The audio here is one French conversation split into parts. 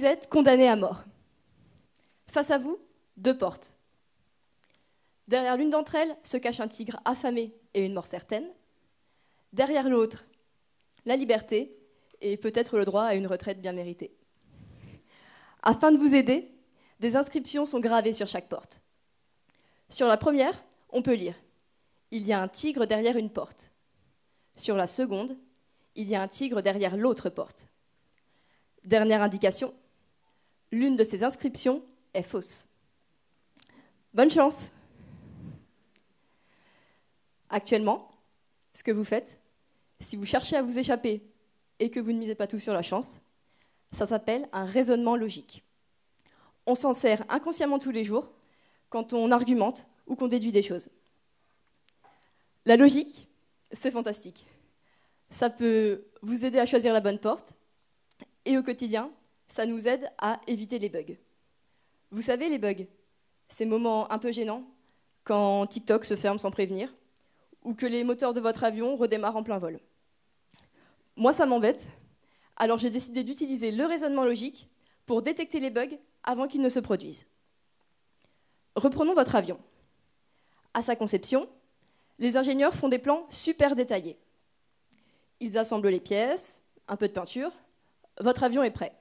vous êtes condamné à mort. Face à vous, 2 portes. Derrière l'une d'entre elles se cache un tigre affamé et une mort certaine. Derrière l'autre, la liberté et peut-être le droit à une retraite bien méritée. Afin de vous aider, des inscriptions sont gravées sur chaque porte. Sur la première, on peut lire « Il y a un tigre derrière une porte ». Sur la seconde, « Il y a un tigre derrière l'autre porte ». Dernière indication, l'une de ces inscriptions est fausse. Bonne chance! Actuellement, ce que vous faites, si vous cherchez à vous échapper et que vous ne misez pas tout sur la chance, ça s'appelle un raisonnement logique. On s'en sert inconsciemment tous les jours quand on argumente ou qu'on déduit des choses. La logique, c'est fantastique. Ça peut vous aider à choisir la bonne porte et au quotidien, ça nous aide à éviter les bugs. Vous savez, les bugs, ces moments un peu gênants quand TikTok se ferme sans prévenir ou que les moteurs de votre avion redémarrent en plein vol. Moi, ça m'embête, alors j'ai décidé d'utiliser le raisonnement logique pour détecter les bugs avant qu'ils ne se produisent. Reprenons votre avion. À sa conception, les ingénieurs font des plans super détaillés. Ils assemblent les pièces, un peu de peinture, votre avion est prêt.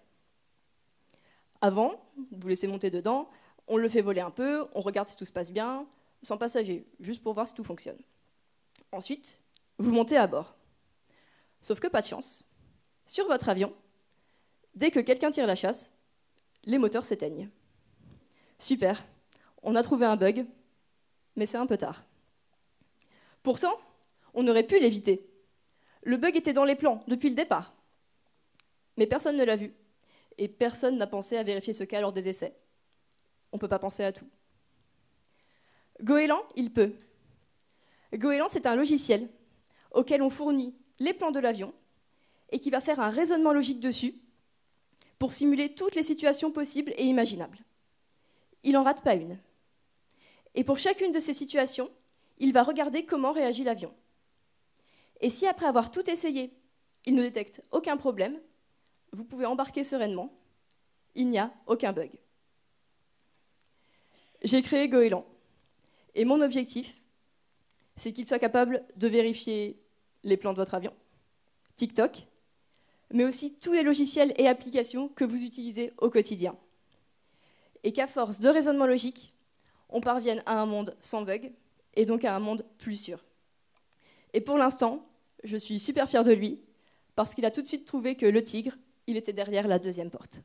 Avant, vous laissez monter dedans, on le fait voler un peu, on regarde si tout se passe bien, sans passager, juste pour voir si tout fonctionne. Ensuite, vous montez à bord. Sauf que pas de chance. Sur votre avion, dès que quelqu'un tire la chasse, les moteurs s'éteignent. Super, on a trouvé un bug, mais c'est un peu tard. Pourtant, on aurait pu l'éviter. Le bug était dans les plans depuis le départ. Mais personne ne l'a vu, et personne n'a pensé à vérifier ce cas lors des essais. On ne peut pas penser à tout. Goéland, il peut. Goéland, c'est un logiciel auquel on fournit les plans de l'avion et qui va faire un raisonnement logique dessus pour simuler toutes les situations possibles et imaginables. Il n'en rate pas une. Et pour chacune de ces situations, il va regarder comment réagit l'avion. Et si après avoir tout essayé, il ne détecte aucun problème, vous pouvez embarquer sereinement. Il n'y a aucun bug. J'ai créé Goéland. Et mon objectif, c'est qu'il soit capable de vérifier les plans de votre avion, TikTok, mais aussi tous les logiciels et applications que vous utilisez au quotidien. Et qu'à force de raisonnement logique, on parvienne à un monde sans bug, et donc à un monde plus sûr. Et pour l'instant, je suis super fière de lui, parce qu'il a tout de suite trouvé que le tigre, il était derrière la deuxième porte.